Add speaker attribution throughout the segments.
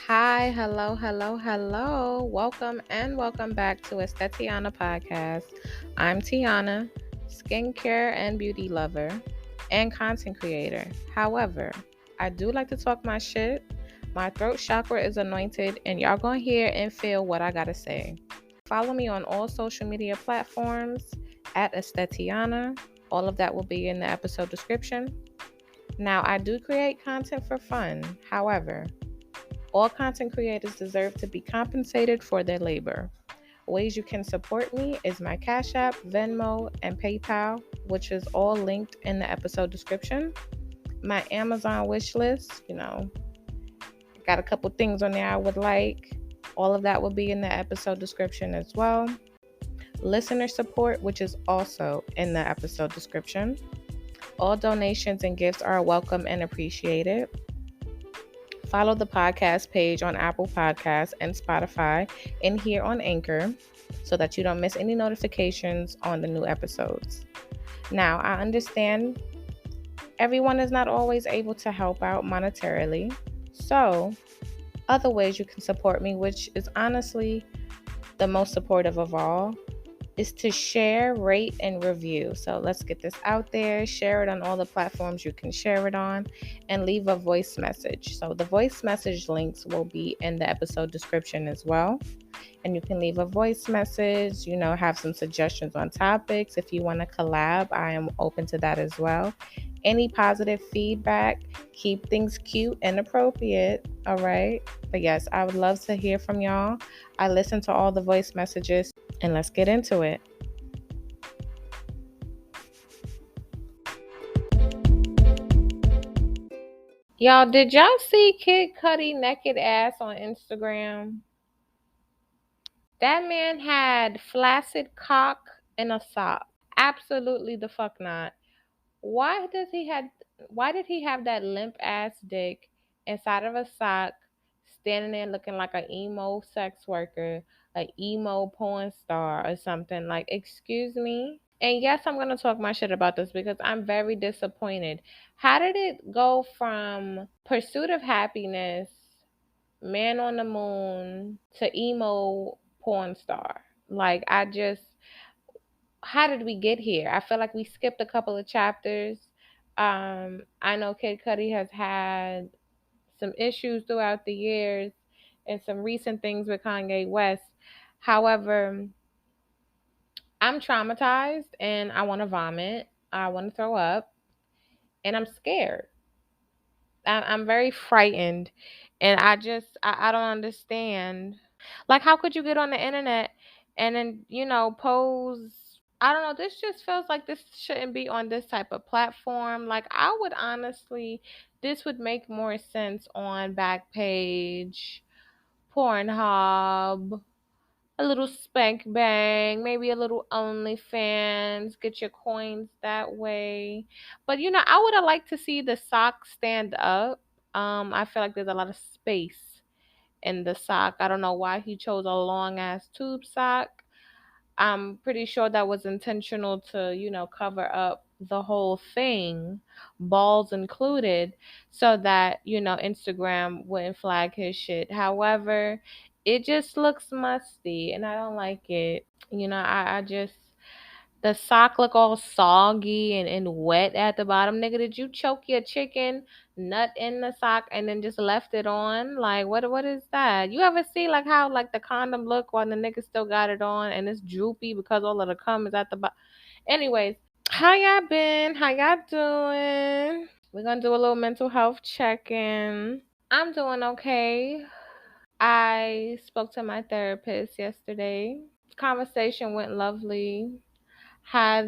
Speaker 1: Hi, hello, hello, hello. Welcome back to a Tiana podcast. I'm Tiana, skincare and beauty lover and content creator. However, I do like to talk my shit. My throat chakra is anointed, and y'all gonna hear and feel what I gotta say. Follow me on all social media platforms at Estetiana. All of that will be in the episode description. Now, I do create content for fun. However, all content creators deserve to be compensated for their labor. Ways you can support me is my Cash App, Venmo, and PayPal, which is all linked in the episode description. My Amazon wish list, got a couple things on there I would like. All of that will be in the episode description as well. Listener support, which is also in the episode description. All donations and gifts are welcome and appreciated. Follow the podcast page on Apple Podcasts and Spotify and here on Anchor so that you don't miss any notifications on the new episodes. Now, I understand everyone is not always able to help out monetarily. So, other ways you can support me, which is honestly the most supportive of all, is to share, rate, and review. So let's get this out there. Share it on all the platforms you can share it on, and leave a voice message. So the voice message links will be in the episode description as well. And you can leave a voice message, have some suggestions on topics. If you want to collab, I am open to that as well. Any positive feedback, keep things cute and appropriate, all right? But yes, I would love to hear from y'all. I listen to all the voice messages, and let's get into it. Y'all, did y'all see Kid Cudi naked ass on Instagram? That man had flaccid cock in a sock. Absolutely the fuck not. Why does he had why did he have that limp ass dick inside of a sock, standing there looking like an emo sex worker, an emo porn star or something? Like, excuse me? And yes, I'm gonna talk my shit about this because I'm very disappointed. How did it go from Pursuit of Happiness, Man on the Moon to emo porn star? Like, how did we get here? I feel like we skipped a couple of chapters. I know Kid Cudi has had some issues throughout the years and some recent things with Kanye West. However, I'm traumatized and I want to vomit. I want to throw up and I'm scared. I'm very frightened, and I don't understand. Like, how could you get on the internet and then pose? I don't know. This just feels like this shouldn't be on this type of platform. Like, I would honestly, this would make more sense on Backpage, Pornhub, a little spank bang, maybe a little OnlyFans, get your coins that way. But I would have liked to see the sock stand up. I feel like there's a lot of space in the sock. I don't know why he chose a long ass tube sock. I'm pretty sure that was intentional to, cover up the whole thing, balls included, so that, Instagram wouldn't flag his shit. However, it just looks musty and I don't like it. I just, the sock look all soggy and wet at the bottom. Nigga, did you choke your chicken nut in the sock and then just left it on? Like, what is that? You ever see like how like the condom look while the nigga still got it on and it's droopy because all of the cum is at the bottom? Anyways, how y'all been? How y'all doing? We're gonna do a little mental health check-in. I'm doing okay. I spoke to my therapist yesterday. Conversation went lovely. I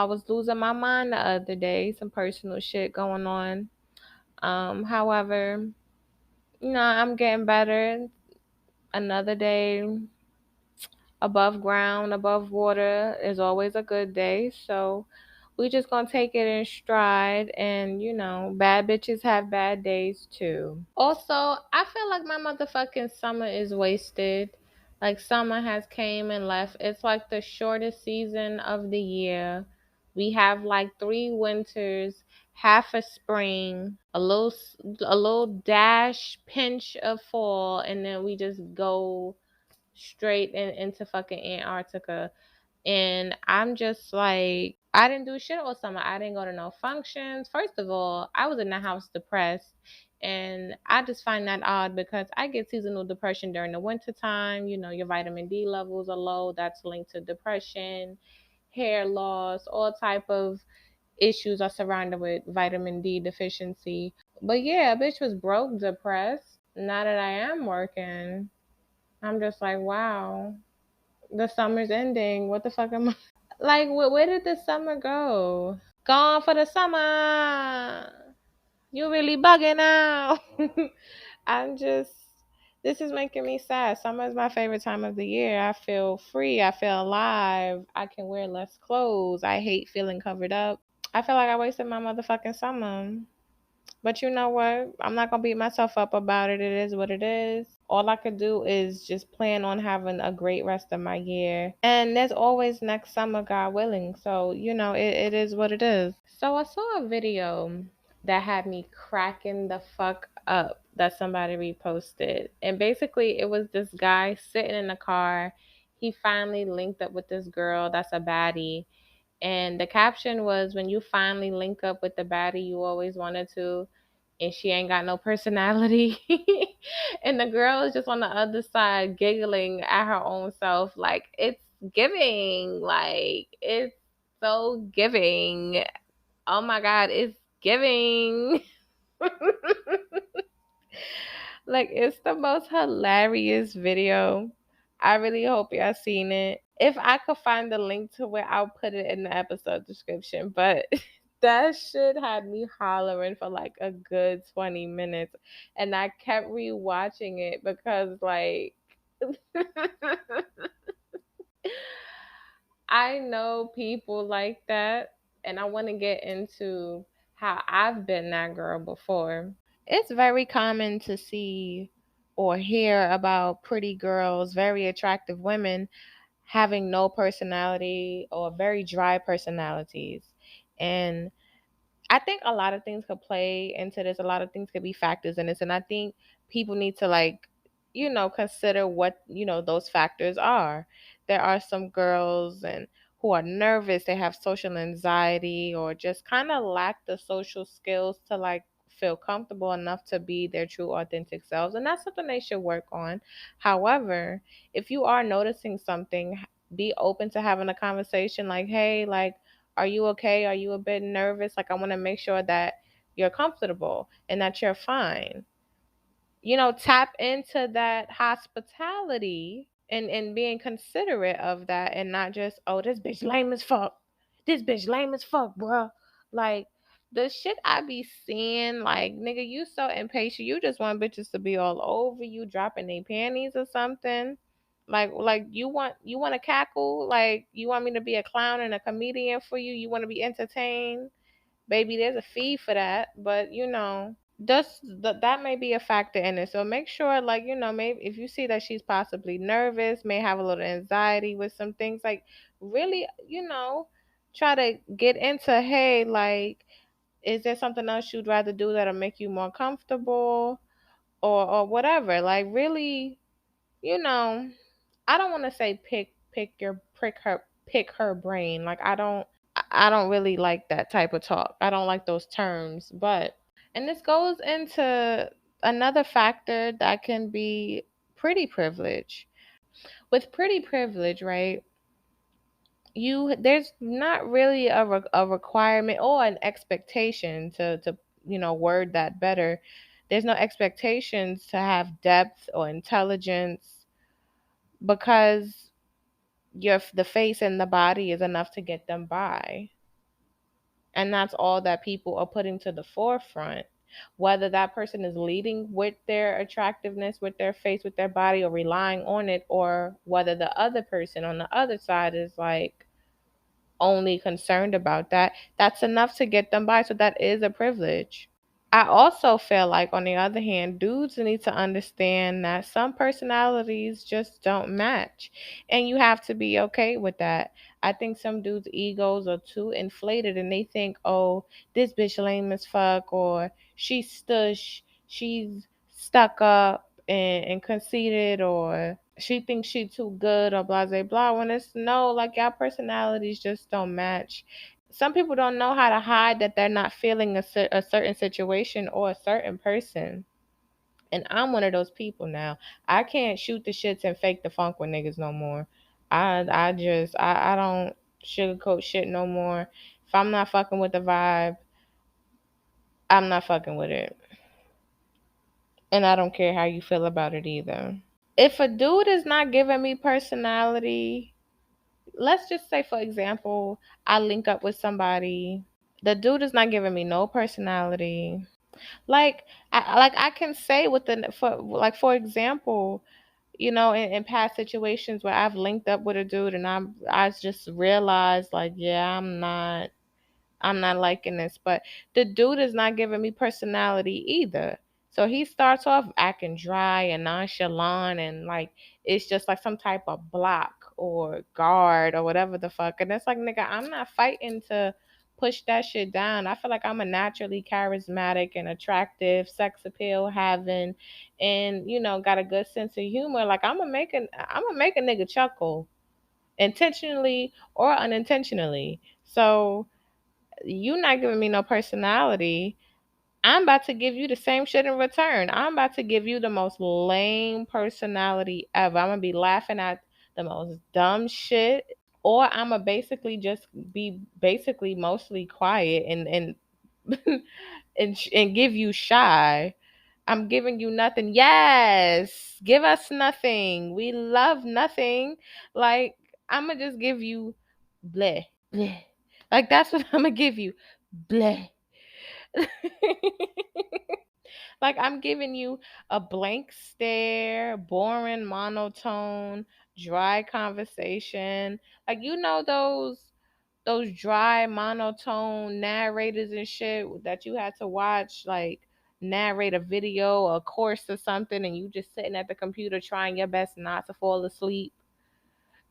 Speaker 1: was losing my mind the other day, some personal shit going on. However, I'm getting better. Another day above ground, above water is always a good day. So we just gonna take it in stride, and bad bitches have bad days too. Also, I feel like my motherfucking summer is wasted. Like, summer has came and left. It's like the shortest season of the year. We have like 3 winters, half a spring, a little dash pinch of fall, and then we just go straight into fucking Antarctica. And I'm just like, I didn't do shit all summer. I didn't go to no functions. First of all, I was in the house depressed. And I just find that odd because I get seasonal depression during the winter time. You know, your vitamin D levels are low. That's linked to depression, hair loss, all type of issues are surrounded with vitamin D deficiency. But yeah, a bitch was broke, depressed. Now that I am working, I'm just like, wow, the summer's ending. What the fuck am I? Like, where did the summer go? Gone for the summer. You really bugging out. I'm just, this is making me sad. Summer is my favorite time of the year. I feel free. I feel alive. I can wear less clothes. I hate feeling covered up. I feel like I wasted my motherfucking summer. But you know what? I'm not gonna beat myself up about it. It is what it is. All I could do is just plan on having a great rest of my year. And there's always next summer, God willing. So, it is what it is. So I saw a video that had me cracking the fuck up that somebody reposted. And basically it was this guy sitting in a car. He finally linked up with this girl that's a baddie, and the caption was, when you finally link up with the baddie you always wanted to, and she ain't got no personality. And the girl is just on the other side giggling at her own self. Like, it's giving. Like, it's so giving. Oh my God, it's giving. Like, it's the most hilarious video. I really hope y'all seen it. If I could find the link to it, I'll put it in the episode description. But that shit had me hollering for like a good 20 minutes. And I kept rewatching it because, like, I know people like that. And I want to get into how I've been that girl before. It's very common to see or hear about pretty girls, very attractive women having no personality or very dry personalities. And I think a lot of things could play into this. A lot of things could be factors in this. And I think people need to, like, consider what, those factors are. There are some girls and who are nervous, they have social anxiety or just kind of lack the social skills to, like, feel comfortable enough to be their true authentic selves. And that's something they should work on. However, if you are noticing something, be open to having a conversation like, hey, like, are you okay? Are you a bit nervous? Like, I want to make sure that you're comfortable and that you're fine. Tap into that hospitality and being considerate of that, and not just, oh, this bitch lame as fuck. This bitch lame as fuck, bro. Like, the shit I be seeing, like, nigga, you so impatient. You just want bitches to be all over you, dropping their panties or something. Like you want to cackle? Like, you want me to be a clown and a comedian for you? You want to be entertained? Baby, there's a fee for that, but that may be a factor in it. So make sure, like, maybe if you see that she's possibly nervous, may have a little anxiety with some things, like, really, try to get into, hey, like, is there something else you'd rather do that'll make you more comfortable, or whatever. Like, really, you know, I don't want to say pick her brain. Like, I don't really like that type of talk. I don't like those terms, but and this goes into another factor that can be pretty privilege. With pretty privilege, right? There's not really a requirement or an expectation to word that better. There's no expectations to have depth or intelligence, because the face and the body is enough to get them by. And that's all that people are putting to the forefront. Whether that person is leading with their attractiveness, with their face, with their body, or relying on it, or whether the other person on the other side is, like, only concerned about that, that's enough to get them by. So that is a privilege. I also feel like, on the other hand, dudes need to understand that some personalities just don't match. And you have to be okay with that. I think some dudes' egos are too inflated and they think, oh, this bitch lame as fuck, or she's stush, she's stuck up and conceited, or she thinks she too good, or blah, blah, blah. When it's no, like, y'all personalities just don't match. Some people don't know how to hide that they're not feeling a certain situation or a certain person. And I'm one of those people now. I can't shoot the shits and fake the funk with niggas no more. I don't sugarcoat shit no more. If I'm not fucking with the vibe, I'm not fucking with it. And I don't care how you feel about it either. If a dude is not giving me personality, let's just say, for example, I link up with somebody. The dude is not giving me no personality. Like I can say for example, in past situations where I've linked up with a dude and I just realized, like, yeah, I'm not liking this. But the dude is not giving me personality either. So he starts off acting dry and nonchalant, and like it's just like some type of block or guard or whatever the fuck. And it's like, nigga, I'm not fighting to push that shit down. I feel like I'm a naturally charismatic and attractive, sex appeal having, and got a good sense of humor. Like, I'm gonna make a nigga chuckle intentionally or unintentionally. So you not giving me no personality. I'm about to give you the same shit in return. I'm about to give you the most lame personality ever. I'm gonna be laughing at the most dumb shit, or I'm gonna basically just be basically mostly quiet and give you shy. I'm giving you nothing. Yes, give us nothing. We love nothing. Like, I'm gonna just give you bleh, bleh. Like, that's what I'm gonna give you. Bleh. Like, I'm giving you a blank stare, boring monotone, dry conversation. Like, those dry monotone narrators and shit that you had to watch, like, narrate a video, a course or something, and you just sitting at the computer trying your best not to fall asleep.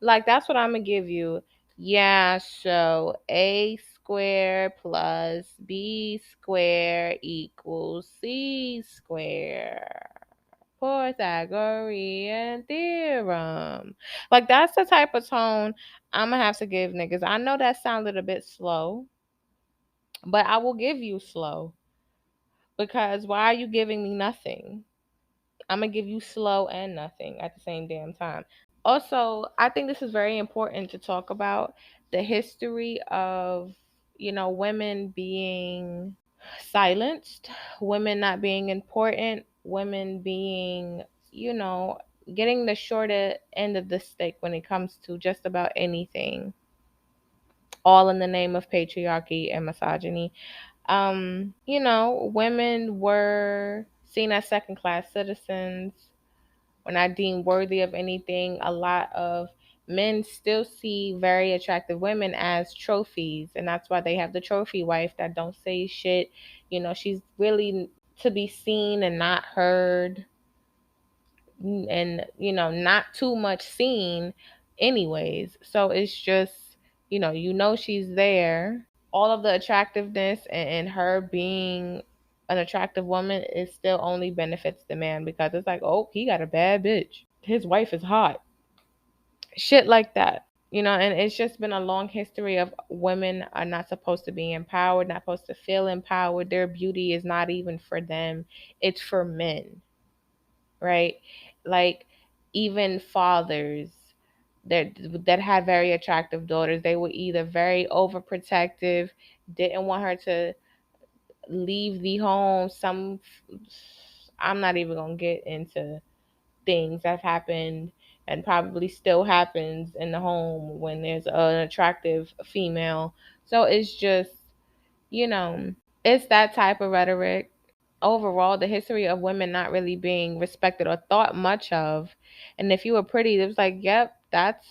Speaker 1: Like, that's what I'm gonna give you. Yeah, so a squared plus b squared equals c squared. Pythagorean theorem. Like, that's the type of tone I'm gonna have to give niggas. I know that sounded a bit slow, but I will give you slow, because why are you giving me nothing? I'm gonna give you slow and nothing at the same damn time. Also, I think this is very important to talk about the history of, women being silenced, women not being important, women being, you know, getting the shorter end of the stick when it comes to just about anything, all in the name of patriarchy and misogyny. Women were seen as second class citizens, were not deemed worthy of anything. A lot of men still see very attractive women as trophies, and that's why they have the trophy wife that don't say shit. She's really to be seen and not heard, and not too much seen anyways. So it's just, she's there. All of the attractiveness and her being an attractive woman, it still only benefits the man, because it's like, oh, he got a bad bitch, his wife is hot, shit like that. And it's just been a long history of women are not supposed to be empowered, not supposed to feel empowered. Their beauty is not even for them, it's for men, right? Like, even fathers that had very attractive daughters, they were either very overprotective, didn't want her to leave the home. I'm not even gonna get into things that have happened and probably still happens in the home when there's an attractive female. So it's just, you know, it's that type of rhetoric. Overall, the history of women not really being respected or thought much of. And if you were pretty, it was like, yep, that's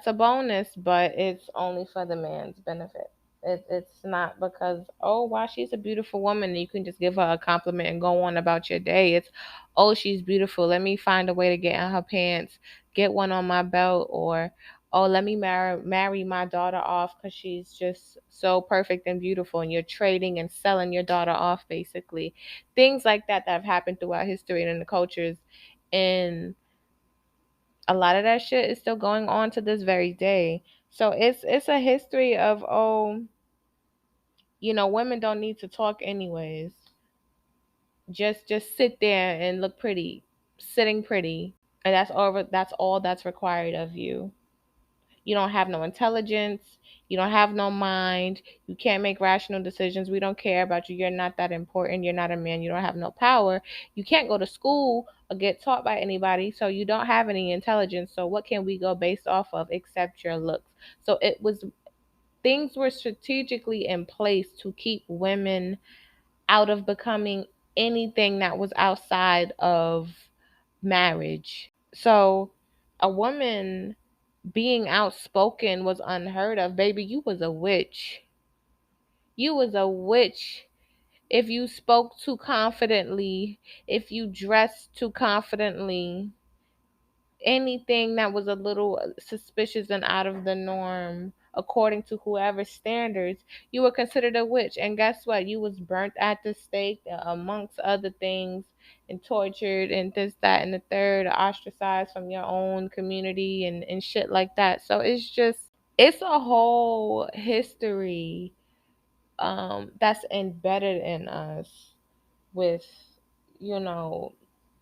Speaker 1: a bonus, but it's only for the man's benefit. It's not because, oh, wow, she's a beautiful woman, and you can just give her a compliment and go on about your day. It's, oh, she's beautiful. Let me find a way to get in her pants, get one on my belt, or, oh, let me marry my daughter off because she's just so perfect and beautiful. And you're trading and selling your daughter off, basically. Things like that have happened throughout history and in the cultures. And a lot of that shit is still going on to this very day. So it's a history of, oh, women don't need to talk anyways. Just sit there and look pretty, sitting pretty, and that's all that's required of you. You don't have no intelligence, you don't have no mind, you can't make rational decisions. We don't care about you. You're not that important. You're not a man. You don't have no power. You can't go to school or get taught by anybody, so you don't have any intelligence. So what can we go based off of except your looks? So it was things were strategically in place to keep women out of becoming anything that was outside of marriage. So a woman being outspoken was unheard of. Baby, you was a witch. You was a witch if you spoke too confidently, if you dressed too confidently, anything that was a little suspicious and out of the norm according to whoever's standards, you were considered a witch. And guess what? You was burnt at the stake, amongst other things, and tortured and this, that, and the third, ostracized from your own community and shit like that. So it's a whole history that's embedded in us with, you know,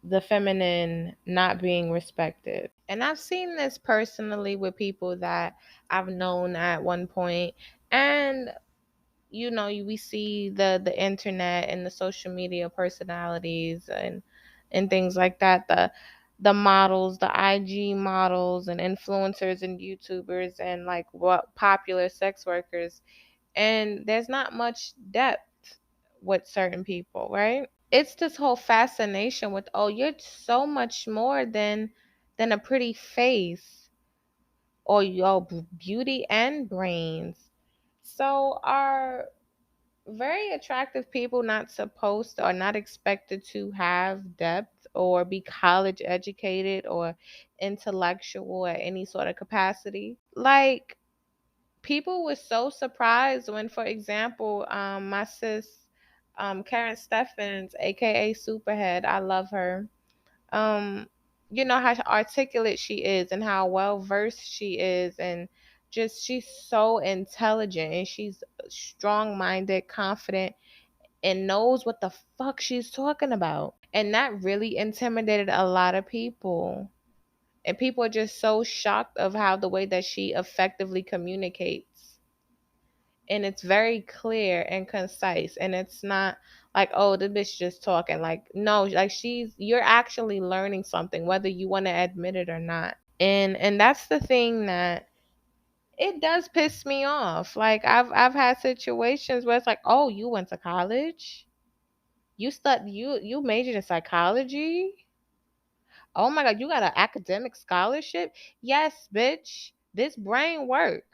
Speaker 1: the feminine not being respected. And I've seen this personally with people that I've known at one point. And we see the internet and the social media personalities and things like that, the models, the IG models and influencers and YouTubers and like what popular sex workers, and there's not much depth with certain people, right? It's this whole fascination with, oh, you're so much more than a pretty face or your beauty and brains. So are very attractive people not supposed to or not expected to have depth or be college educated or intellectual at any sort of capacity? Like, people were so surprised when, for example, my sis, Karen Steffens, aka Superhead, I love her. Um, how articulate she is and how well versed she is, and just she's so intelligent and she's strong minded, confident, and knows what the fuck she's talking about. And that really intimidated a lot of people. And people are just so shocked of how the way that she effectively communicates, and it's very clear and concise, and it's not like, oh, the bitch just talking. Like, no, like, you're actually learning something whether you want to admit it or not. And that's the thing that it does piss me off. Like, I've had situations where it's like, oh, you went to college, you majored in psychology, oh my god, you got an academic scholarship. Yes, bitch, this brain work.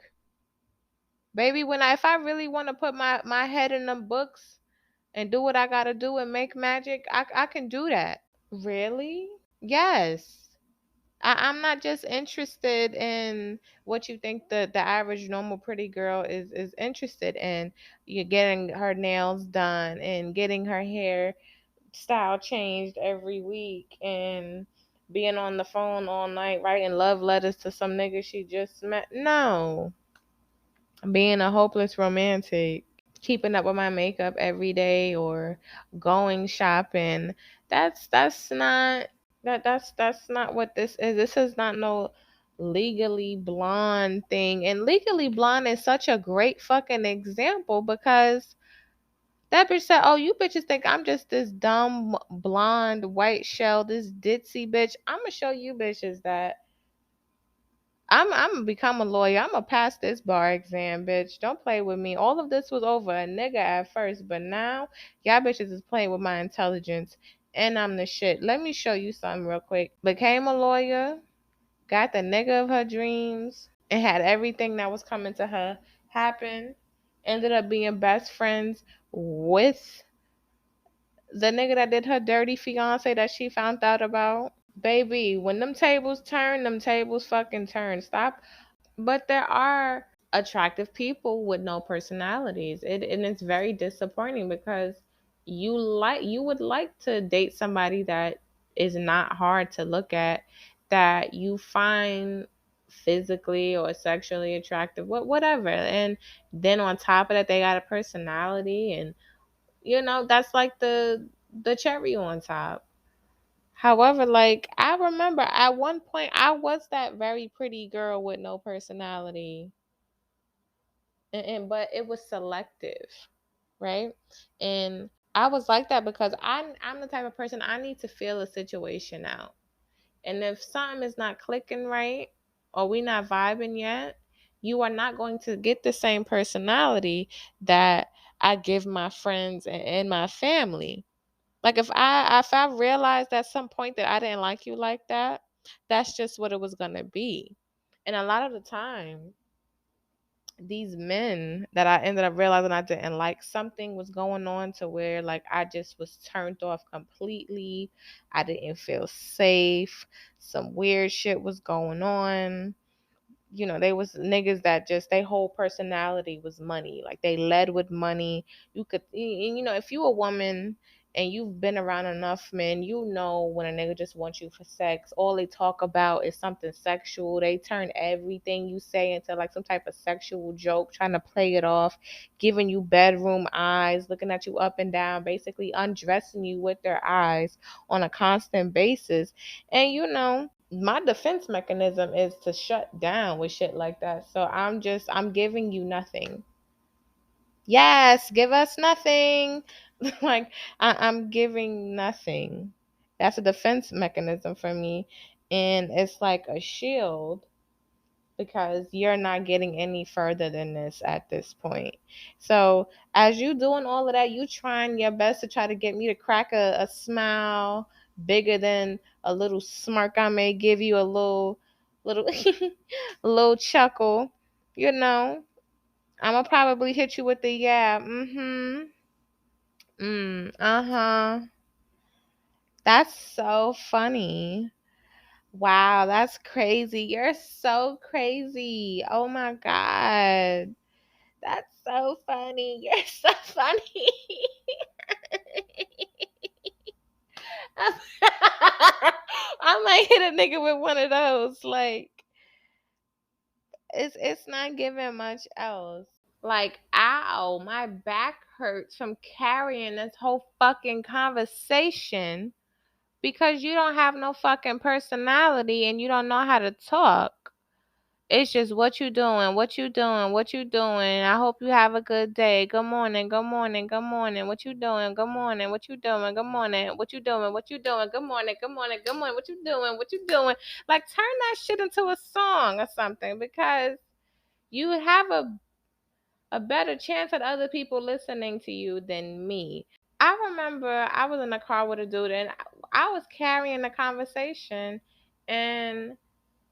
Speaker 1: Baby, if I really want to put my head in them books and do what I gotta do and make magic, I can do that. Really? Yes. I'm not just interested in what you think the average normal pretty girl is interested in. You're getting her nails done and getting her hair style changed every week and being on the phone all night writing love letters to some nigga she just met. No. Being a hopeless romantic, keeping up with my makeup every day or going shopping. That's not that's not what this is. This is not no Legally Blonde thing. And Legally Blonde is such a great fucking example because that bitch said, "Oh, you bitches think I'm just this dumb blonde white shell, this ditzy bitch. I'm gonna show you bitches that I'm gonna become a lawyer. I'm gonna pass this bar exam, bitch. Don't play with me. All of this was over a nigga at first, but now y'all bitches is playing with my intelligence, and I'm the shit. Let me show you something real quick. Became a lawyer, got the nigga of her dreams, and had everything that was coming to her happen, ended up being best friends with the nigga that did her dirty fiance that she found out about. Baby, when them tables fucking turn. Stop. But there are attractive people with no personalities. And it's very disappointing because you would like to date somebody that is not hard to look at, that you find physically or sexually attractive, whatever. And then on top of that, they got a personality, and that's like the cherry on top. However, like, I remember at one point I was that very pretty girl with no personality, and but it was selective, right? And I was like that because I'm the type of person, I need to feel a situation out. And if something is not clicking right, or we not vibing yet, you are not going to get the same personality that I give my friends and my family. Like, if I realized at some point that I didn't like you like that, that's just what it was gonna be. And a lot of the time, these men that I ended up realizing I didn't like, something was going on to where, like, I just was turned off completely. I didn't feel safe. Some weird shit was going on. They was niggas that just, they whole personality was money. Like, they led with money. You could, if you a woman and you've been around enough men, when a nigga just wants you for sex, all they talk about is something sexual. They turn everything you say into like some type of sexual joke, trying to play it off, giving you bedroom eyes, looking at you up and down, basically undressing you with their eyes on a constant basis. And my defense mechanism is to shut down with shit like that. So I'm giving you nothing. Yes, give us nothing. Like, I'm giving nothing. That's a defense mechanism for me. And it's like a shield because you're not getting any further than this at this point. So as you doing all of that, you trying your best to try to get me to crack a smile bigger than a little smirk I may give you, a little a little chuckle. I'm gonna probably hit you with the yeah, uh-huh. That's so funny. Wow, that's crazy. You're so crazy. Oh my God. That's so funny. You're so funny. I might hit a nigga with one of those. Like, it's not giving much else. Like, ow, my back hurts from carrying this whole fucking conversation because you don't have no fucking personality and you don't know how to talk. It's just what you doing, what you doing, what you doing. I hope you have a good day. Good morning, good morning, good morning. What you doing? Good morning. What you doing? Good morning. What you doing? What you doing? Good morning, good morning, good morning. What you doing? What you doing? Like, turn that shit into a song or something, because you have a better chance at other people listening to you than me. I remember I was in a car with a dude, and I was carrying the conversation, and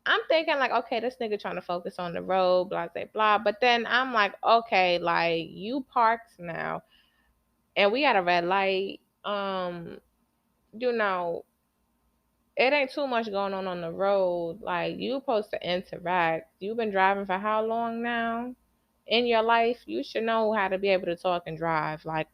Speaker 1: I'm thinking like, okay, this nigga trying to focus on the road, blah, blah, blah. But then I'm like, okay, like, you parked now, and we got a red light. You know, it ain't too much going on the road. Like, you supposed to interact. You've been driving for how long now in your life? You should know how to be able to talk and drive. Like,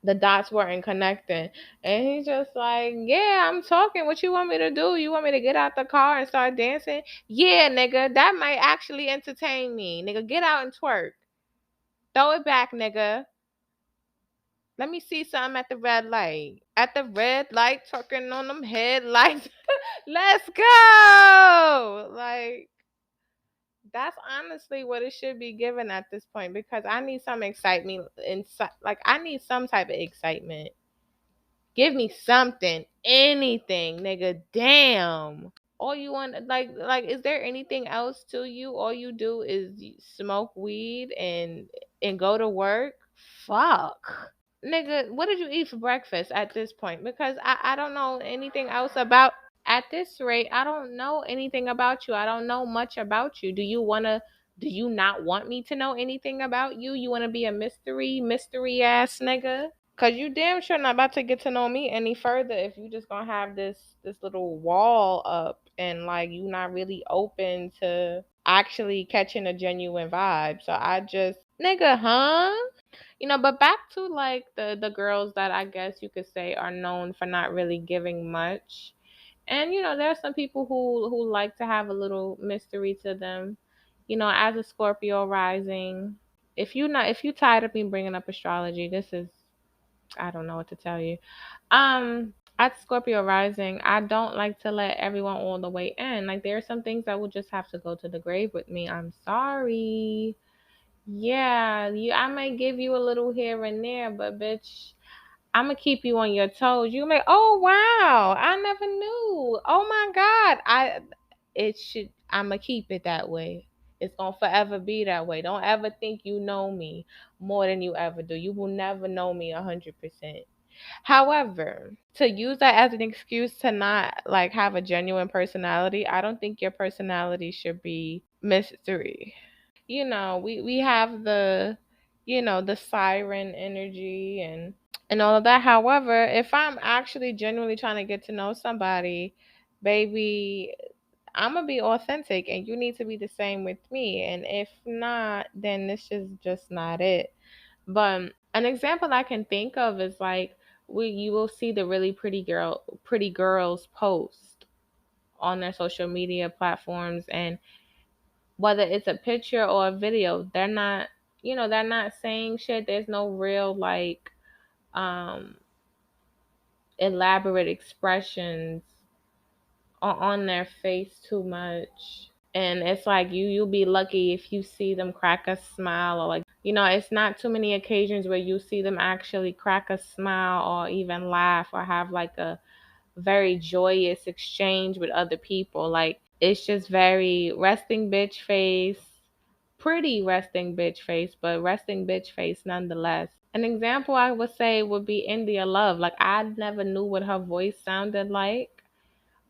Speaker 1: the dots weren't connecting. And he's just like, yeah, I'm talking. What you want me to do? You want me to get out the car and start dancing? Yeah, nigga, that might actually entertain me. Nigga, get out and twerk. Throw it back, nigga. Let me see something at the red light. At the red light, twerking on them headlights. Let's go. Like, that's honestly what it should be given at this point, because I need some excitement inside. Like, I need some type of excitement. Give me something, anything, nigga. Damn. All you want, like, is there anything else to you? All you do is smoke weed and go to work. Fuck, nigga. What did you eat for breakfast at this point? Because I don't know anything else about. At this rate, I don't know anything about you. I don't know much about you. Do you want to Do you not want me to know anything about you? You want to be a mystery ass nigga? Cause you damn sure not about to get to know me any further if you just gonna have this little wall up and like you not really open to actually catching a genuine vibe. So I just nigga, huh? But back to like the girls that I guess you could say are known for not really giving much. And there are some people who like to have a little mystery to them. As a Scorpio rising, if you tired of me bringing up astrology, this is I don't know what to tell you. At Scorpio rising, I don't like to let everyone all the way in. Like there are some things that will just have to go to the grave with me. I'm sorry. Yeah, I might give you a little here and there, but bitch, I'm gonna keep you on your toes. You may, oh wow, I never knew. Oh my God, I'm gonna keep it that way. It's gonna forever be that way. Don't ever think you know me more than you ever do. You will never know me 100%. However, to use that as an excuse to not like have a genuine personality, I don't think your personality should be mystery. We have the siren energy and all of that. However, if I'm actually genuinely trying to get to know somebody, baby, I'm gonna be authentic and you need to be the same with me. And if not, then this is just not it. But an example I can think of is like you will see the really pretty girls post on their social media platforms, and whether it's a picture or a video, they're not saying shit. There's no real like um elaborate expressions on their face too much. And it's like you'll be lucky if you see them crack a smile, or like it's not too many occasions where you see them actually crack a smile or even laugh or have like a very joyous exchange with other people. Like it's just very resting bitch face, pretty resting bitch face, but resting bitch face nonetheless. An example I would say would be India Love. Like I never knew what her voice sounded like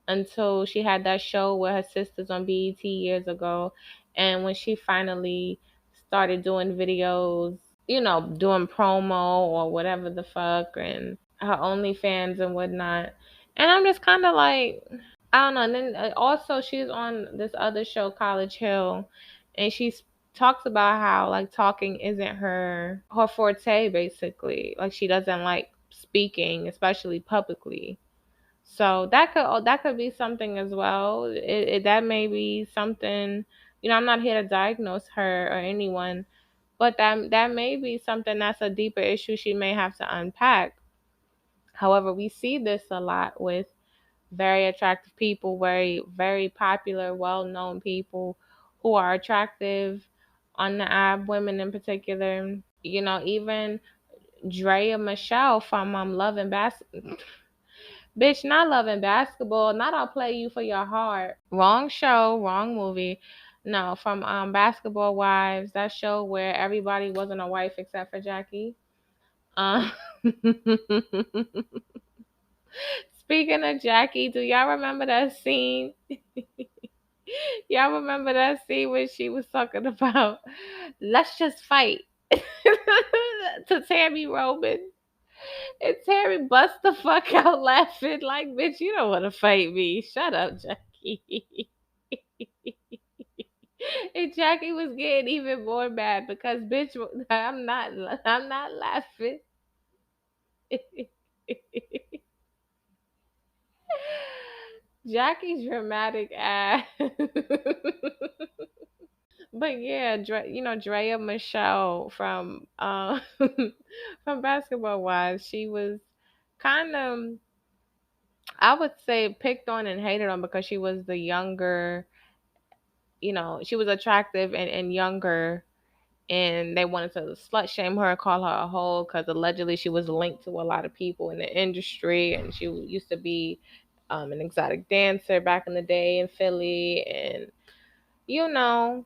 Speaker 1: until she had that show with her sisters on BET years ago. And when she finally started doing videos, doing promo or whatever the fuck, and her OnlyFans and whatnot. And I'm just kind of like, I don't know. And then also, she's on this other show, College Hill, and talks about how like talking isn't her forte, basically. Like she doesn't like speaking, especially publicly. So that could be something as well. That may be something. I'm not here to diagnose her or anyone, but that may be something that's a deeper issue she may have to unpack. However, we see this a lot with very attractive people, very very popular, well-known people who are attractive on the app, women in particular. Even Drea Michelle from Love and Basketball. Bitch, not loving basketball. Not I'll play you for your heart. Wrong show, wrong movie. No, from Basketball Wives, that show where everybody wasn't a wife except for Jackie. Uh, Speaking of Jackie, do y'all remember that scene? Y'all remember that scene when she was talking about let's just fight to Tammy Roman? And Terry bust the fuck out laughing like, bitch, you don't want to fight me. Shut up, Jackie. And Jackie was getting even more mad because, bitch, I'm not laughing. Jackie's dramatic ass. But yeah, Drea Michelle from from Basketball Wives, she was kind of, I would say, picked on and hated on because she was the younger, she was attractive and younger, and they wanted to slut shame her and call her a hoe because allegedly she was linked to a lot of people in the industry, and she used to be an exotic dancer back in the day in Philly. And you know,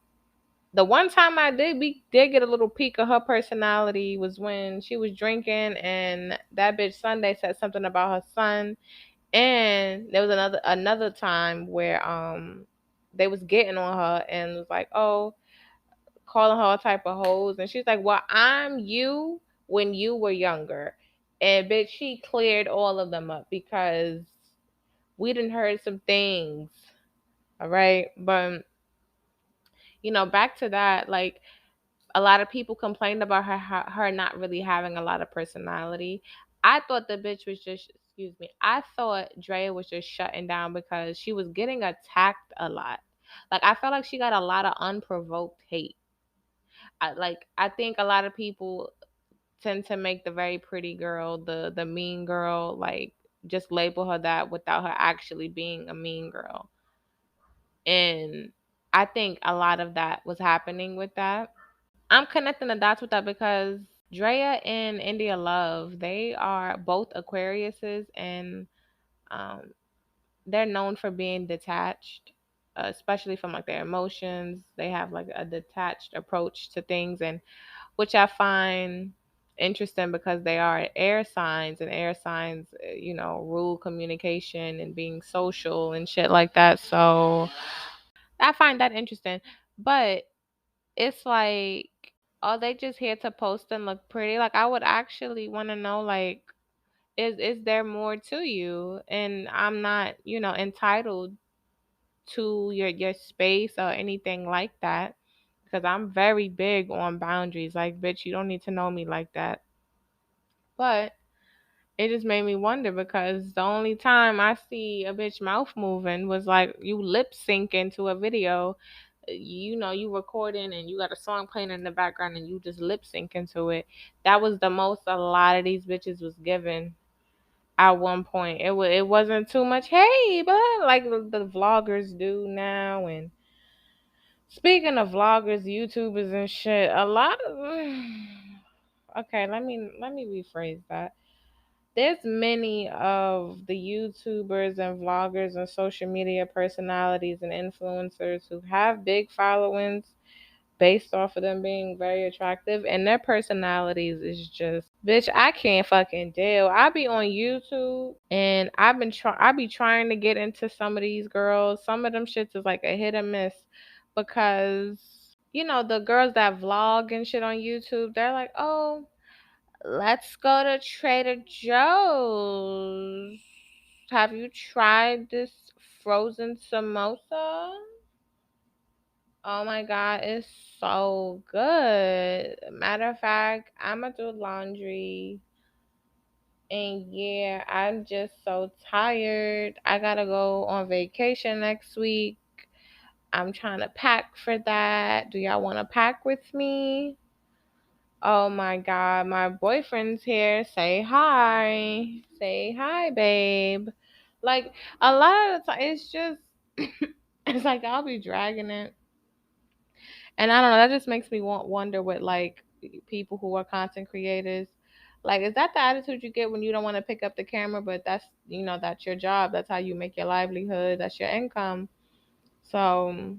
Speaker 1: the one time we did get a little peek of her personality was when she was drinking, and that bitch Sunday said something about her son. And there was another time where they was getting on her and was like, oh, calling her all type of hoes. And she's like, well, I'm you when you were younger. And bitch, she cleared all of them up because we done heard some things. All right. But, back to that, like, a lot of people complained about her not really having a lot of personality. I thought the bitch was just, excuse me, I thought Drea was just shutting down because she was getting attacked a lot. Like, I felt like she got a lot of unprovoked hate. I think a lot of people tend to make the very pretty girl the mean girl, like just label her that without her actually being a mean girl. And I think a lot of that was happening with that. I'm connecting the dots with that because Drea and India Love, they are both Aquariuses, and um, they're known for being detached, especially from like their emotions. They have like a detached approach to things, and which I find interesting because they are air signs, and air signs, rule communication and being social and shit like that. So I find that interesting. But it's like, are they just here to post and look pretty? Like, I would actually want to know, like, is there more to you? And I'm not, entitled to your space or anything like that, because I'm very big on boundaries. Like, bitch, you don't need to know me like that. But it just made me wonder because the only time I see a bitch mouth moving was like you lip sync into a video. You recording and you got a song playing in the background and you just lip sync into it. That was the most a lot of these bitches was given at one point. It wasn't too much, hey, but like the vloggers do now. And speaking of vloggers, YouTubers and shit, a lot of okay, let me rephrase that. There's many of the YouTubers and vloggers and social media personalities and influencers who have big followings based off of them being very attractive, and their personalities is just, bitch, I can't fucking deal. I be on YouTube and I be trying to get into some of these girls. Some of them shits is like a hit or miss because the girls that vlog and shit on YouTube, they're like, oh, let's go to Trader Joe's. Have you tried this frozen samosa? Oh my god, it's so good. Matter of fact, I'ma do laundry. And yeah, I'm just so tired. I gotta go on vacation next week. I'm trying to pack for that. Do y'all wanna pack with me? Oh my god, my boyfriend's here. Say hi. Say hi, babe. Like, a lot of the time, it's just, it's like I'll be dragging it. And I don't know, that just makes me wonder with like people who are content creators. Like, is that the attitude you get when you don't want to pick up the camera, but that's your job. That's how you make your livelihood. That's your income. So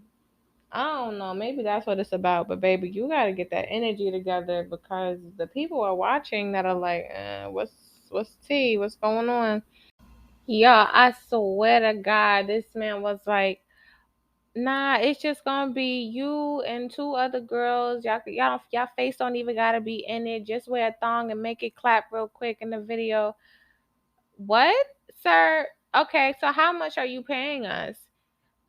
Speaker 1: I don't know. Maybe that's what it's about. But baby, you gotta get that energy together because the people are watching that are like, what's tea? What's going on? Yeah, I swear to God, this man was like, nah, it's just gonna be you and two other girls. Y'all face don't even gotta be in it. Just wear a thong and make it clap real quick in the video. What, sir? Okay, so how much are you paying us?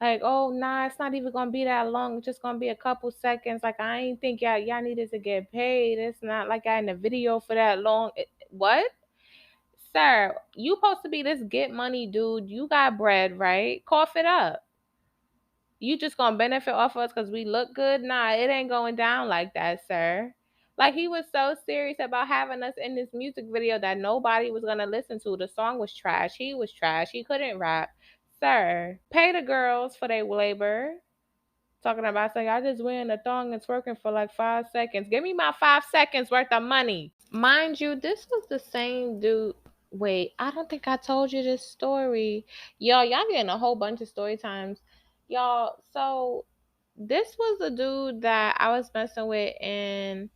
Speaker 1: Like, oh nah, it's not even gonna be that long. It's just gonna be a couple seconds. Like, I ain't think y'all needed to get paid. It's not like I in the video for that long. What? Sir, you supposed to be this get money dude. You got bread, right? Cough it up. You just gonna benefit off us because we look good? Nah, it ain't going down like that, sir. Like, he was so serious about having us in this music video that nobody was gonna listen to. The song was trash. He was trash. He couldn't rap. Sir, pay the girls for their labor. Talking about saying I just wearing a thong and twerking for like 5 seconds. Give me my 5 seconds worth of money. Mind you, this was the same dude. Wait, I don't think I told you this story. Y'all getting a whole bunch of story times. Y'all, so this was a dude that I was messing with, and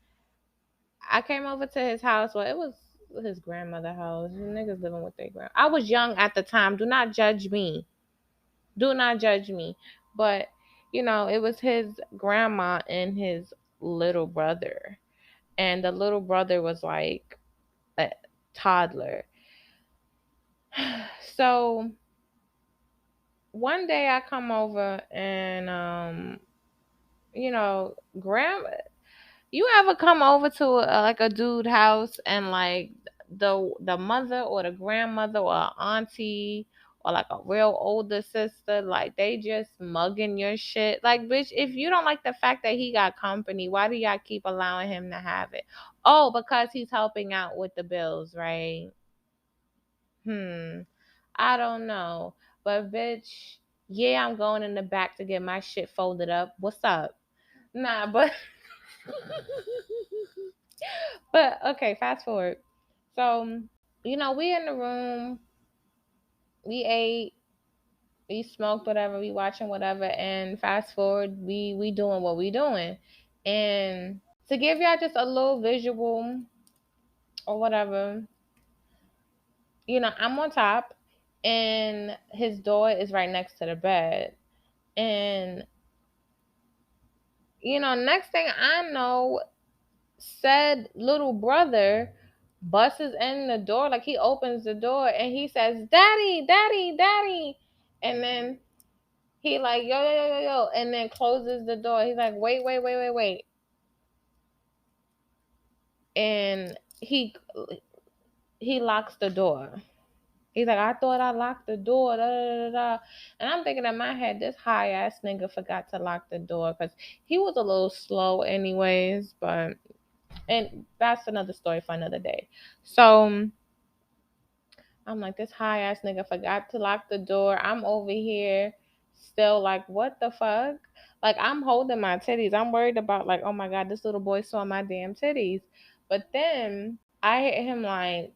Speaker 1: I came over to his house. Well, it was his grandmother's house. Niggas living with their grandma. I was young at the time. Do not judge me. Do not judge me. But, it was his grandma and his little brother, and the little brother was like a toddler. So one day I come over and grandma, you ever come over to like a dude house and like the mother or the grandmother or auntie or like a real older sister, like they just mugging your shit? Like, bitch, if you don't like the fact that he got company, why do y'all keep allowing him to have it? Oh, because he's helping out with the bills, right? I don't know. But bitch, yeah, I'm going in the back to get my shit folded up. What's up? Nah, but but okay, fast forward. So, we in the room, we ate, we smoked whatever, we watching whatever, and fast forward, we doing what we doing. And to give y'all just a little visual or whatever, I'm on top and his door is right next to the bed. And next thing I know, said little brother busts in the door, like he opens the door and he says, "Daddy, daddy, daddy," and then he like, "Yo, yo, yo, yo, yo," and then closes the door. He's like, "Wait, wait, wait, wait, wait," and he locks the door. He's like, "I thought I locked the door." Da, da, da, da. And I'm thinking in my head, this high ass nigga forgot to lock the door because he was a little slow, anyways. But and that's another story for another day. So I'm like, this high ass nigga forgot to lock the door. I'm over here still like, what the fuck? Like, I'm holding my titties. I'm worried about, like, oh my God, this little boy saw my damn titties. But then I hit him like,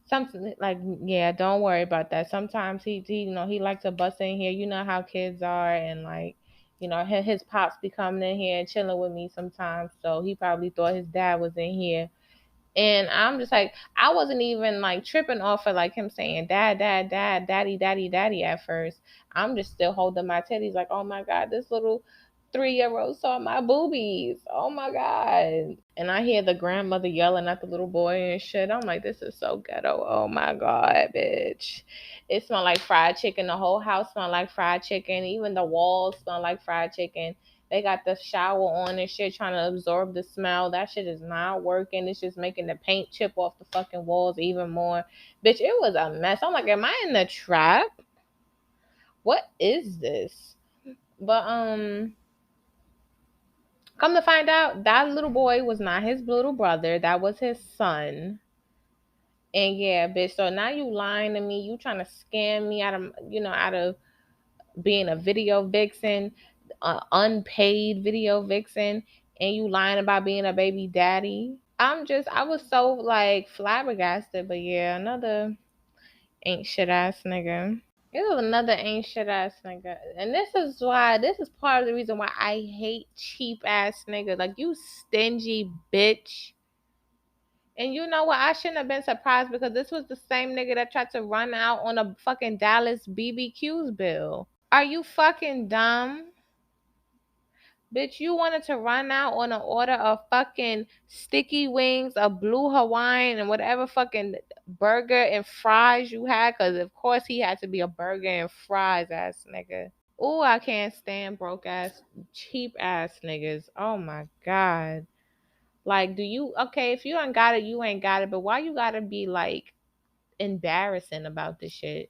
Speaker 1: something like, yeah, don't worry about that. Sometimes he likes to bust in here. You know how kids are. And like, his pops be coming in here and chilling with me sometimes. So he probably thought his dad was in here. And I'm just like, I wasn't even like tripping off of like him saying dad, dad, dad, daddy, daddy, daddy at first. I'm just still holding my titties like, oh my God, this little 3-year old saw my boobies. Oh my God. And I hear the grandmother yelling at the little boy and shit. I'm like, this is so ghetto. Oh my God, bitch. It smelled like fried chicken. The whole house smelled like fried chicken. Even the walls smell like fried chicken. They got the shower on and shit trying to absorb the smell. That shit is not working. It's just making the paint chip off the fucking walls even more. Bitch, it was a mess. I'm like, am I in the trap? What is this? But come to find out, that little boy was not his little brother. That was his son. And yeah, bitch. So now you lying to me. You trying to scam me out of being a video vixen, unpaid video vixen, and you lying about being a baby daddy. I was so like flabbergasted. But yeah, another ain't shit ass nigga. It was another ain't shit ass nigga. And this is part of the reason why I hate cheap ass nigga. Like, you stingy bitch. And you know what? I shouldn't have been surprised because this was the same nigga that tried to run out on a fucking Dallas BBQ's bill. Are you fucking dumb? Bitch, you wanted to run out on an order of fucking sticky wings, a blue Hawaiian, and whatever fucking burger and fries you had, because of course he had to be a burger and fries ass nigga. Ooh, I can't stand broke ass, cheap ass niggas. Oh my God. Like, okay, if you ain't got it, you ain't got it, but why you gotta be like embarrassing about this shit?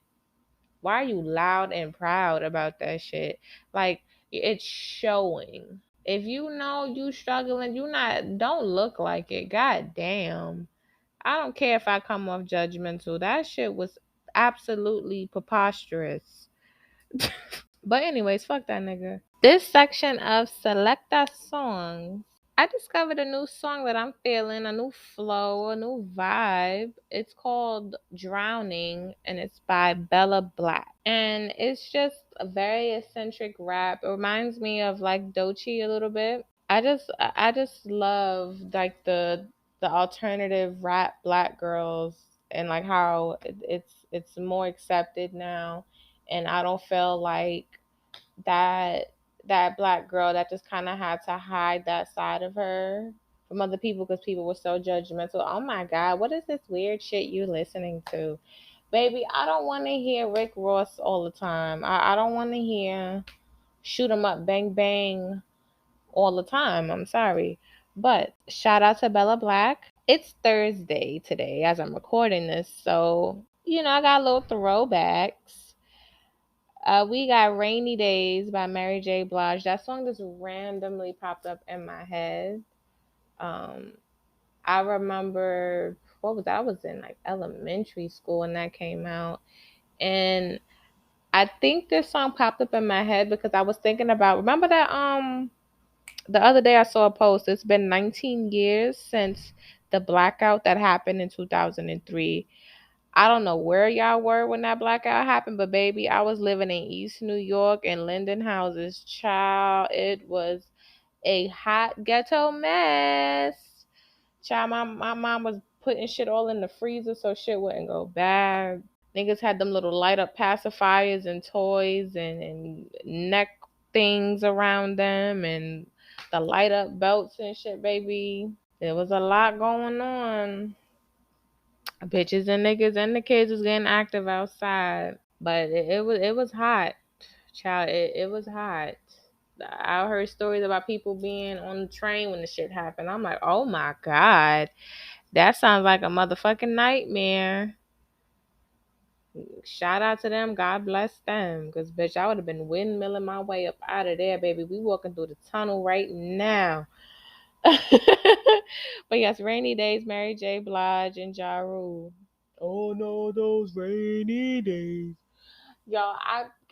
Speaker 1: Why are you loud and proud about that shit? Like, it's showing. If you know you struggling, don't look like it. God damn. I don't care if I come off judgmental. That shit was absolutely preposterous. But anyways, fuck that nigga. This section of Selecta Songs, I discovered a new song that I'm feeling, a new flow, a new vibe. It's called Drowning and it's by Bella Black. And it's just a very eccentric rap. It reminds me of like Doechii a little bit. I just love like the alternative rap black girls and like how it's more accepted now, and I don't feel like that that black girl that just kind of had to hide that side of her from other people because people were so judgmental. Oh my God, what is this weird shit you listening to? Baby, I don't want to hear Rick Ross all the time. I don't want to hear shoot 'em up, bang, bang all the time. I'm sorry. But shout out to Bella Black. It's Thursday today as I'm recording this. So, I got a little throwbacks. We got Rainy Days by Mary J. Blige. That song just randomly popped up in my head. I remember, what was that? I was in like elementary school when that came out. And I think this song popped up in my head because I was thinking about, remember that the other day I saw a post. It's been 19 years since the blackout that happened in 2003. I don't know where y'all were when that blackout happened, but baby, I was living in East New York in Linden Houses. Child, it was a hot ghetto mess. Child, my mom was putting shit all in the freezer so shit wouldn't go bad. Niggas had them little light up pacifiers and toys and neck things around them and the light up belts and shit, baby. There was a lot going on. Bitches and niggas and the kids was getting active outside. But it was hot. Child, it was hot. I heard stories about people being on the train when the shit happened. I'm like, oh my God. That sounds like a motherfucking nightmare. Shout out to them. God bless them. Because, bitch, I would have been windmilling my way up out of there, baby. We walking through the tunnel right now. But yes, Rainy Days, Mary J. Blige, and Ja Rule. Oh no, those rainy days. Y'all,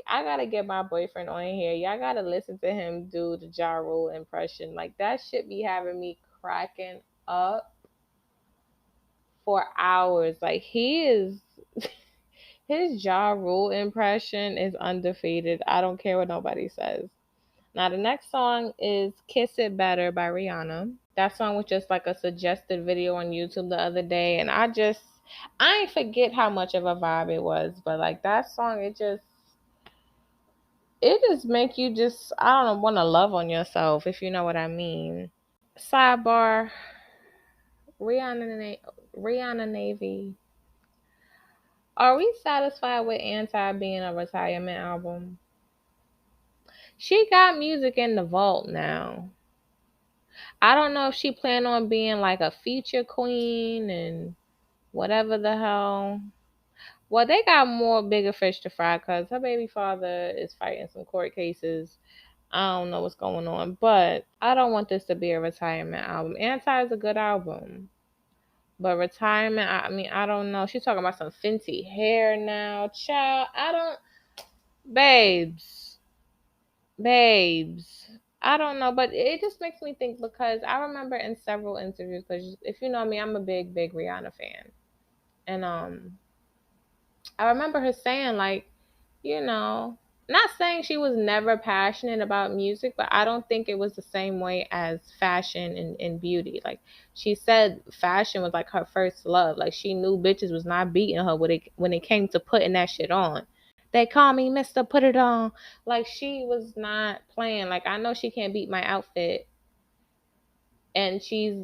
Speaker 1: I gotta get my boyfriend on here. Y'all gotta listen to him do the Ja Rule impression. Like, that shit be having me cracking up for hours. Like, his Ja Rule impression is undefeated. I don't care what nobody says. Now, the next song is Kiss It Better by Rihanna. That song was just like a suggested video on YouTube the other day. And I ain't forget how much of a vibe it was. But like that song, it just make you just, I don't know, want to love on yourself, if you know what I mean. Sidebar, Rihanna Navy. Are we satisfied with Anti being a retirement album? She got music in the vault now. I don't know if she planned on being like a feature queen and whatever the hell. Well, they got more bigger fish to fry because her baby father is fighting some court cases. I don't know what's going on, but I don't want this to be a retirement album. Anti is a good album, but retirement, I mean, I don't know. She's talking about some Fenty hair now. Child, I don't, babes, babes. I don't know, but it just makes me think because I remember in several interviews, because if you know me, I'm a big, big Rihanna fan. And I remember her saying, like, not saying she was never passionate about music, but I don't think it was the same way as fashion and beauty. Like, she said fashion was like her first love. Like, she knew bitches was not beating her when it came to putting that shit on. They call me Mr. Put It On. Like, she was not playing. Like, I know she can't beat my outfit. And she's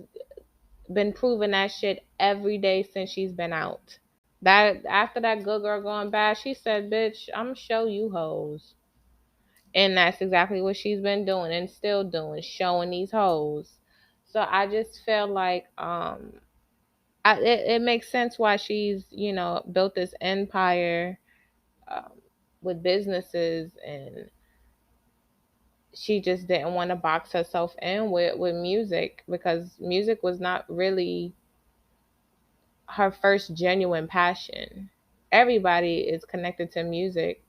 Speaker 1: been proving that shit every day since she's been out. That after that Good Girl Going Bad, she said, "Bitch, I'm show you hoes," and that's exactly what she's been doing and still doing, showing these hoes. So I just feel like it makes sense why she's built this empire um, with businesses, and she just didn't want to box herself in with music because music was not really her first genuine passion. Everybody is connected to music,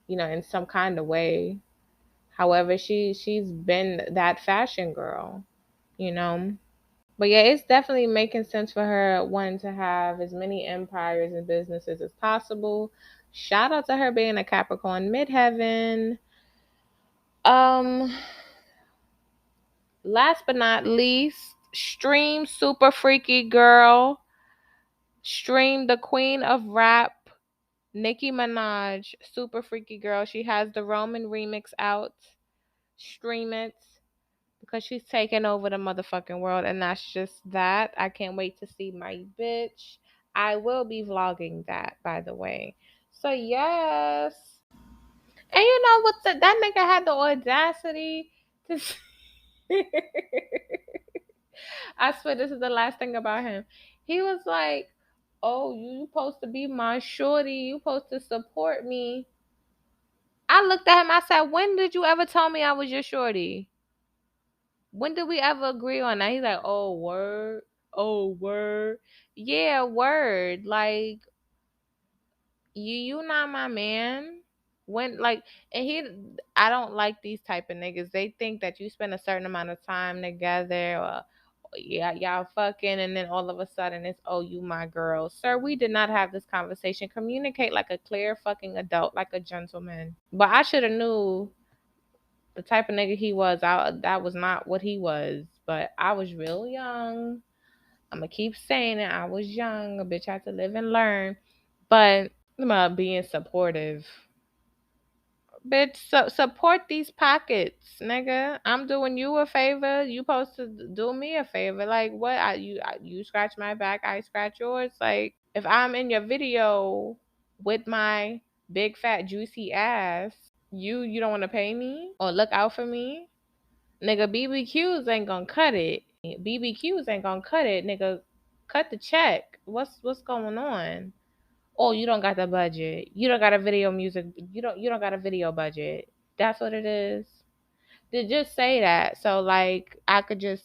Speaker 1: in some kind of way. However, she's been that fashion girl, you know. But yeah, it's definitely making sense for her wanting to have as many empires and businesses as possible. Shout out to her being a Capricorn midheaven. Um, Last but not least, stream Super Freaky Girl. Stream the Queen of Rap, Nicki Minaj, Super Freaky Girl. She has the Roman remix out. stream it because she's taking over the motherfucking world, and that's just that. I can't wait to see my bitch. I will be vlogging that, by the way. So yes. And you know what? That nigga had the audacity to. I swear this is the last thing about him. He was like, "Oh, you supposed to be my shorty. You supposed to support me." I looked at him. I said, "When did you ever tell me I was your shorty? When did we ever agree on that?" He's like, "Oh, word. Oh, word. Yeah, word. Like, you not my man." When, like, and I don't like these type of niggas. They think that you spend a certain amount of time together, or yeah, y'all fucking, and then all of a sudden it's, "Oh, you my girl." Sir, we did not have this conversation. Communicate like a clear fucking adult, like a gentleman. But I should have knew the type of nigga he was. That was not what he was. But I was real young. I'm gonna keep saying it. I was young. A bitch had to live and learn. But about being supportive. Bitch, support these pockets, nigga. I'm doing you a favor. You supposed to do me a favor. Like, what? You scratch my back, I scratch yours. Like, if I'm in your video with my big fat juicy ass, you don't want to pay me or look out for me, nigga. BBQs ain't gonna cut it. BBQs ain't gonna cut it, nigga. Cut the check. What's going on? Oh, you don't got the budget. You don't got a video music. You don't got a video budget. That's what it is. To just say that. So like I could just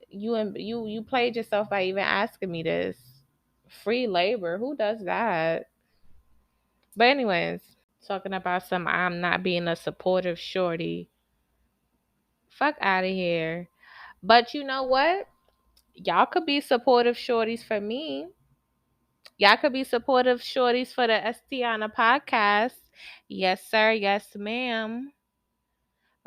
Speaker 1: you played yourself by even asking me this. Free labor. Who does that? But anyways, talking about some I'm not being a supportive shorty. Fuck out of here. But you know what? Y'all could be supportive shorties for me. Y'all could be supportive shorties for the Tiana podcast. Yes, sir. Yes, ma'am.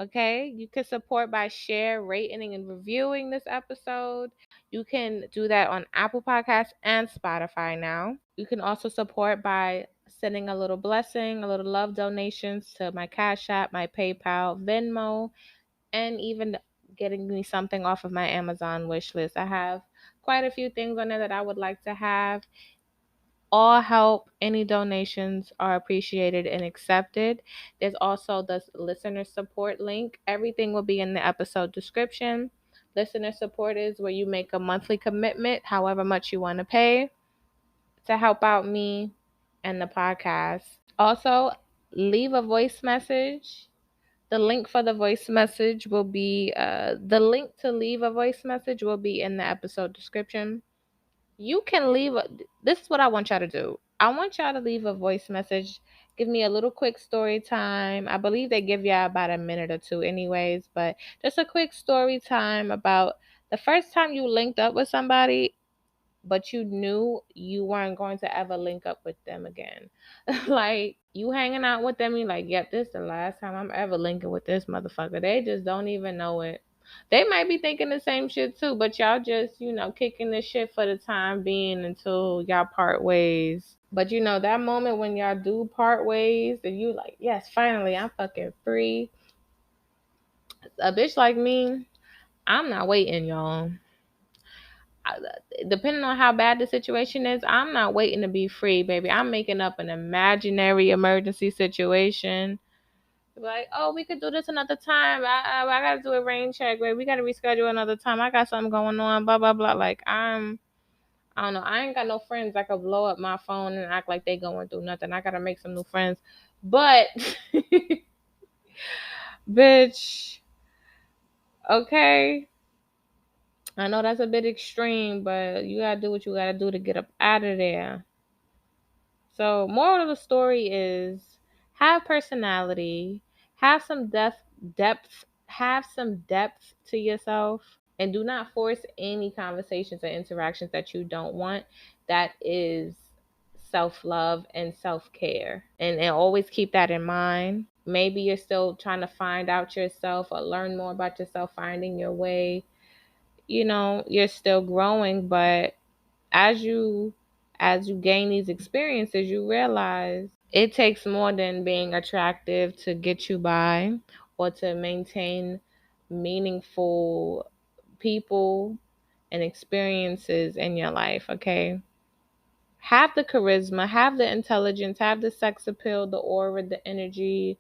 Speaker 1: Okay. You can support by share, rating, and reviewing this episode. You can do that on Apple Podcasts and Spotify now. You can also support by sending a little blessing, a little love donations to my Cash App, my PayPal, Venmo, and even getting me something off of my Amazon wish list. I have quite a few things on there that I would like to have. All help, any donations are appreciated and accepted. There's also the listener support link. Everything will be in the episode description. Listener support is where you make a monthly commitment, however much you want to pay, to help out me and the podcast. Also, leave a voice message. The link for the voice message will be the link to leave a voice message will be in the episode description. You can this is what I want y'all to do. I want y'all to leave a voice message. Give me a little quick story time. I believe they give y'all about a minute or two anyways, but just a quick story time about the first time you linked up with somebody, but you knew you weren't going to ever link up with them again. Like, you hanging out with them, you like, yep, this is the last time I'm ever linking with this motherfucker. They just don't even know it. They might be thinking the same shit too, but y'all just, kicking this shit for the time being until y'all part ways. But that moment when y'all do part ways and you like, yes, finally, I'm fucking free. A bitch like me, I'm not waiting, y'all. Depending on how bad the situation is, I'm not waiting to be free, baby. I'm making up an imaginary emergency situation. Like, oh, we could do this another time. I gotta do a rain check. Wait, we gotta reschedule another time. I got something going on. Blah blah blah. Like, I don't know. I ain't got no friends that could blow up my phone and act like they going through nothing. I gotta make some new friends. But, bitch, okay. I know that's a bit extreme, but you gotta do what you gotta do to get up out of there. So, moral of the story is have personality, have some have some depth to yourself, and do not force any conversations or interactions that you don't want. That is self-love and self-care. And always keep that in mind. Maybe you're still trying to find out yourself or learn more about yourself, finding your way. You're still growing, but as you gain these experiences, you realize it takes more than being attractive to get you by, or to maintain meaningful people and experiences in your life, okay? Have the charisma, have the intelligence, have the sex appeal, the aura, the energy.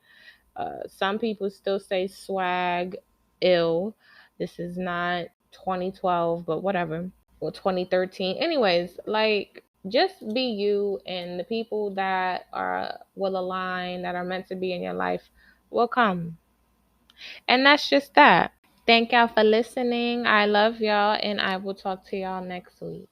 Speaker 1: Some people still say swag ill. This is not 2012, but whatever. Or 2013. Anyways, like just be you, and the people that are will align, that are meant to be in your life will come. And that's just that. Thank y'all for listening. I love y'all, and I will talk to y'all next week.